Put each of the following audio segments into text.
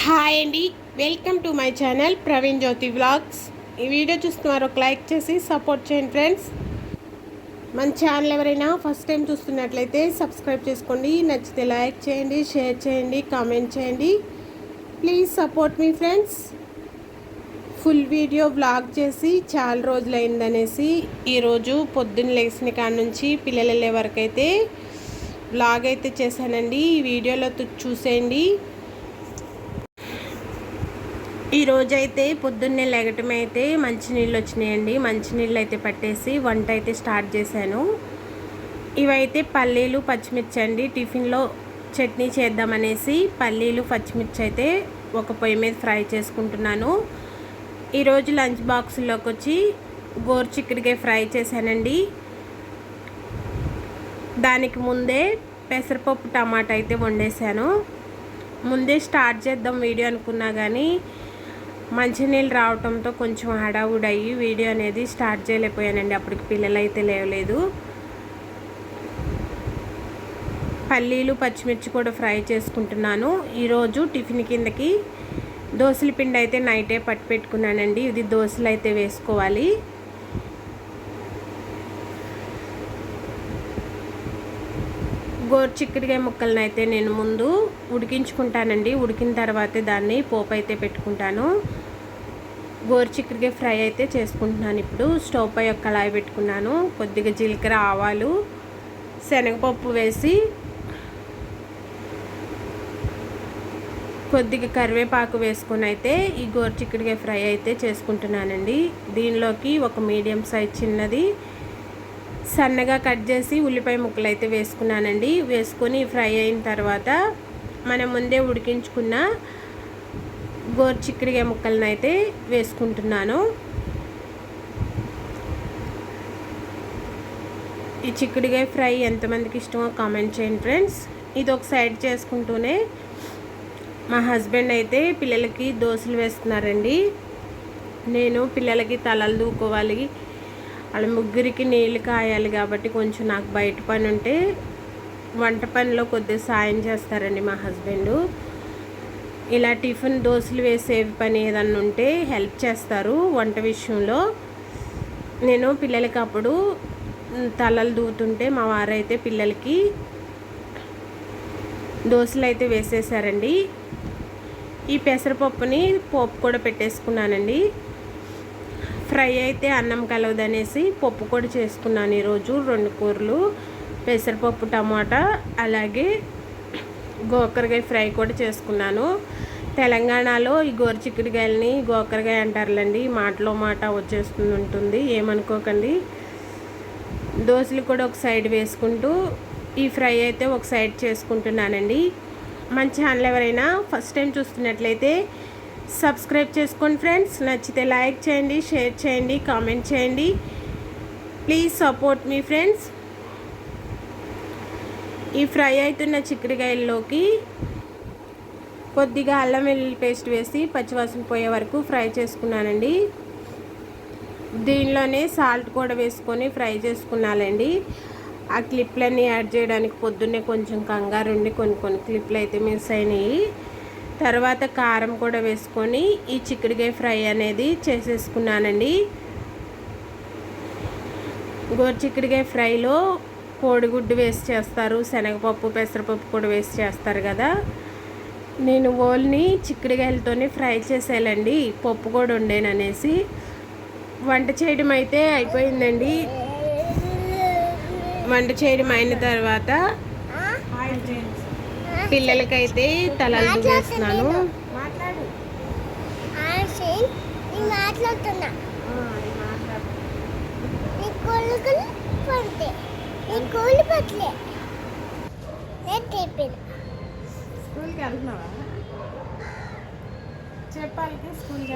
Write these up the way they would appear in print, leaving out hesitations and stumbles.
Hi అండి, welcome to my channel Praveen Jyothi vlogs. ఈ video చూస్తున్నారు, ఒక లైక్ చేసి సపోర్ట్ చేయండి ఫ్రెండ్స్. మన ఛానల్ ఎవరైనా ఫస్ట్ టైం చూస్తున్నట్లయితే సబ్స్క్రైబ్ చేసుకోండి. నచ్చితే లైక్ చేయండి, షేర్ చేయండి, కామెంట్ చేయండి. Please support me friends. Full video vlog చేసి చాలా రోజులైందనేసి ఈరోజు పొద్దున్న లేచిన కాడ నుంచి పిల్లలు వెళ్ళే వరకు అయితే వ్లాగ్ అయితే చేశానండి. ఈ వీడియోలో చూసేయండి. ఈరోజైతే పొద్దున్నే లేగటం అయితే మంచినీళ్ళు వచ్చినాయండి. మంచినీళ్ళు అయితే పట్టేసి వంట అయితే స్టార్ట్ చేశాను. ఇవైతే పల్లీలు పచ్చిమిర్చి అండి. టిఫిన్లో చట్నీ చేద్దామనేసి పల్లీలు పచ్చిమిర్చి అయితే ఒక పొయ్యి మీద ఫ్రై చేసుకుంటున్నాను. ఈరోజు లంచ్ బాక్స్లోకి వచ్చి గోరుచిక్కుడుకాయ ఫ్రై చేశానండి. దానికి ముందే పెసరపప్పు టమాటా అయితే వండేసాను. ముందే స్టార్ట్ చేద్దాం వీడియో అనుకున్నా కానీ మంచినీళ్ళు రావడంతో కొంచెం హడావుడయ్యి వీడియో అనేది స్టార్ట్ చేయలేకపోయానండి. అప్పటికి పిల్లలు అయితే లేవలేదు. పల్లీలు పచ్చిమిర్చి కూడా ఫ్రై చేసుకుంటున్నాను. ఈరోజు టిఫిన్ కిందకి దోసల పిండి అయితే నైటే పట్టి పెట్టుకున్నానండి. ఇది దోశలు అయితే వేసుకోవాలి. గోరుచిక్కుడుకాయ ముక్కలను అయితే నేను ముందు ఉడికించుకుంటానండి. ఉడికిన తర్వాతే దాన్ని పోపు అయితే పెట్టుకుంటాను. గోరుచిక్కుడుకాయ ఫ్రై అయితే చేసుకుంటున్నాను. ఇప్పుడు స్టవ్ పై ఒక కళాయి పెట్టుకున్నాను. కొద్దిగా జీలకర్ర, ఆవాలు, శనగపప్పు వేసి కొద్దిగా కరివేపాకు వేసుకొని అయితే ఈ గోరుచిక్కుడుకాయ ఫ్రై అయితే చేసుకుంటున్నానండి. దీనిలోకి ఒక మీడియం సైజ్ చిన్నది సన్నగా కట్ చేసి ఉల్లిపాయ ముక్కలు అయితే వేసుకున్నానండి. వేసుకొని ఫ్రై అయిన తర్వాత మనం ముందే ఉడికించుకున్న గోరుచిక్కుడుకాయ ముక్కలను అయితే వేసుకుంటున్నాను. ఈ చిక్కుడుకాయ ఫ్రై ఎంతమందికి ఇష్టమో కామెంట్ చేయండి ఫ్రెండ్స్. ఇది ఒక సైడ్ చేసుకుంటూనే మా హస్బెండ్ అయితే పిల్లలకి దోశలు వేస్తున్నారండి. నేను పిల్లలకి తలలు దూకోవాలి, వాళ్ళ ముగ్గురికి నీళ్ళు కాయాలి కాబట్టి కొంచెం నాకు బయట పని ఉంటే వంట పనిలో కొద్దిగా సాయం చేస్తారండి మా హస్బెండు. ఇలా టిఫిన్ దోశలు వేసే పని ఏదన్నా ఉంటే హెల్ప్ చేస్తారు వంట విషయంలో. నేను పిల్లలకి అప్పుడు తలలు దూతుంటే మా వారైతే పిల్లలకి దోశలు అయితే వేసేసారండి. ఈ పెసరపప్పుని పోపు కూడా పెట్టేసుకున్నానండి. ఫ్రై అయితే అన్నం కలవదనేసి పప్పు కూడా చేసుకున్నాను. ఈరోజు 2 కూరలు, పెసరపప్పు టమాటా, అలాగే గోకరకాయ ఫ్రై కూడా చేసుకున్నాను. తెలంగాణలో ఈ గోరుచిక్కుడుకాయలని గోకరకాయ అంటారులేండి. మాటలో మాట వచ్చేస్తుంది, ఏమనుకోకండి. దోశలు కూడా ఒక సైడ్ వేసుకుంటూ ఈ ఫ్రై అయితే ఒక సైడ్ చేసుకుంటున్నానండి. మన ఛానల్ ఎవరైనా ఫస్ట్ టైం చూస్తున్నట్లయితే సబ్స్క్రైబ్ చేసుకోండి ఫ్రెండ్స్. నచ్చితే లైక్ చేయండి, షేర్ చేయండి, కామెంట్ చేయండి. Please support me friends. ఈ ఫ్రై అవుతున్న చిక్కుడుకాయల్లోకి కొద్దిగా అల్లం వెల్లుల్లి పేస్ట్ వేసి పచ్చివాసన పోయే వరకు ఫ్రై చేసుకున్నానండి. దీనిలోనే సాల్ట్ కూడా వేసుకొని ఫ్రై చేసుకున్నానండి. ఆ క్లిప్లన్నీ యాడ్ చేయడానికి పొద్దున్నే కొంచెం కంగారు ఉండి కొన్ని క్లిప్లు అయితే మిస్ అయినాయి. తర్వాత కారం కూడా వేసుకొని ఈ చిక్కుడుకాయ ఫ్రై అనేది చేసేసుకున్నానండి. గోరుచిక్కుడుకాయ ఫ్రైలో కోడిగుడ్డు వేసి చేస్తారు, శనగపప్పు, పెసరపప్పు కూడా వేసి చేస్తారు కదా. నేను ఓన్లీ చిక్కుడుకాయలతోనే ఫ్రై చేసేయాలండి, పప్పు కూడా వండాననేసి. వంట చేయడం అయితే అయిపోయిందండి. వంట చేయడం అయిన తర్వాత పిల్లలకైతే తలలు దువ్వేస్తున్నాను. స్కూల్కి వెళ్తున్నావా? చెప్పాలి స్కూల్కి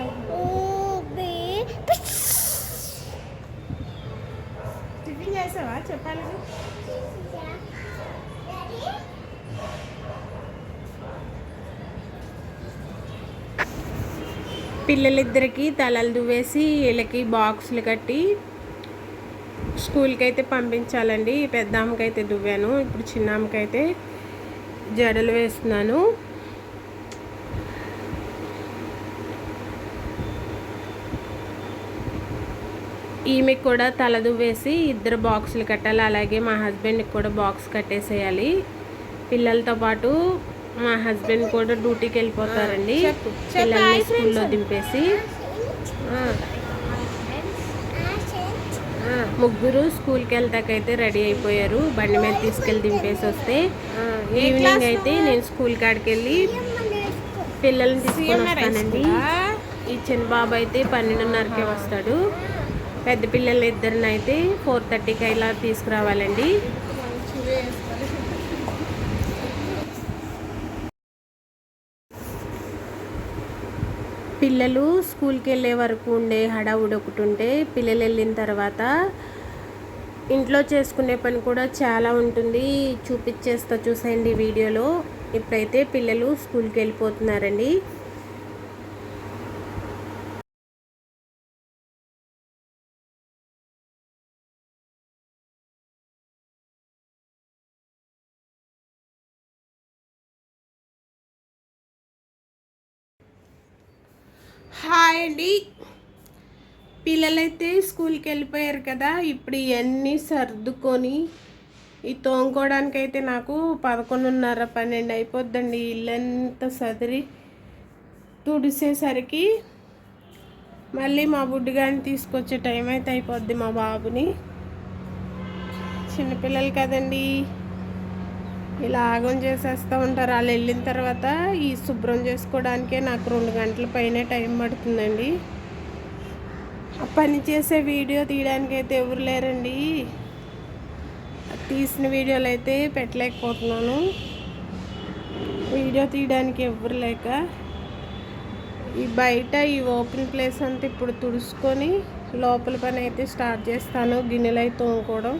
టిఫిన్ చేసావా? చెప్పాలి. పిల్లలిద్దరికి తలలు దువ్వేసి వీళ్ళకి బాక్సులు కట్టి స్కూల్కి అయితే పంపించాలండి. పెద్ద ఆమెకైతే దువ్వాను, ఇప్పుడు చిన్న ఆమెకైతే జడలు వేస్తున్నాను. ఈమెకి కూడా తలదువ్వేసి ఇద్దరు బాక్సులు కట్టాలి. అలాగే మా హస్బెండ్కి కూడా బాక్స్ కట్టేసేయాలి. పిల్లలతో పాటు మా హస్బెండ్ కూడా డ్యూటీకి వెళ్ళిపోతారండి. పిల్లల్ని స్కూల్లో దింపేసి ముగ్గురు స్కూల్కి వెళ్తాకైతే రెడీ అయిపోయారు. బండి మీద తీసుకెళ్ళి దింపేసి వస్తే ఈవినింగ్ అయితే నేను స్కూల్ కాడికి వెళ్ళి పిల్లల్ని తీసుకొని వస్తానండి. ఈ చిన్న బాబు అయితే 12:30కే వస్తాడు. పెద్ద పిల్లలు ఇద్దరిని అయితే 4:30కి ఇలా తీసుకురావాలండి. పిల్లలు స్కూల్కి వెళ్ళే వరకు ఉండే హడావుడి ఒకటి ఉంటే పిల్లలు వెళ్ళిన తర్వాత ఇంట్లో చేసుకునే పని కూడా చాలా ఉంటుంది. చూపించేస్తా చూసేయండి వీడియోలో. ఇప్పుడైతే పిల్లలు స్కూల్కి వెళ్ళిపోతున్నారండి. హాయ్ అండి. పిల్లలైతే స్కూల్కి వెళ్ళిపోయారు కదా. ఇప్పుడు ఇవన్నీ సర్దుకొని ఈ తోముకోవడానికి అయితే నాకు 11:30 12 అయిపోద్దండి. ఇల్లంతా సదిరి తుడిసేసరికి మళ్ళీ మా బుడ్డిగాని తీసుకొచ్చే టైం అయితే అయిపోద్ది. మా బాబుని, చిన్నపిల్లలు కదండి, ఇలా ఆగం చేసేస్తూ ఉంటారు. వాళ్ళు వెళ్ళిన తర్వాత ఈ శుభ్రం చేసుకోవడానికే నాకు 2 గంటల పైనే టైం పడుతుందండి. ఆ పని చేసే వీడియో తీయడానికి అయితే ఎవరు లేరండి. తీసిన వీడియోలు అయితే పెట్టలేకపోతున్నాను. వీడియో తీయడానికి ఎవరు లేక ఈ బయట ఈ ఓపెన్ ప్లేస్ అంతా ఇప్పుడు తుడుచుకొని లోపల పని అయితే స్టార్ట్ చేస్తాను. గిన్నెలు అయితే తోముకోవడం,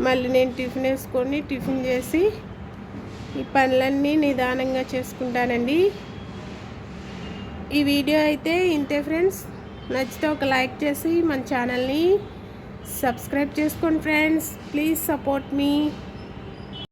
మళ్ళీ నేను టిఫిన్ వేసుకొని టిఫిన్ చేసి ఈ పనులన్నీ నిదానంగా చేసుకుంటానండి. ఈ వీడియో అయితే ఇంతే ఫ్రెండ్స్. నచ్చితే ఒక లైక్ చేసి మన ఛానల్ని సబ్స్క్రైబ్ చేసుకోండి ఫ్రెండ్స్. Please support me.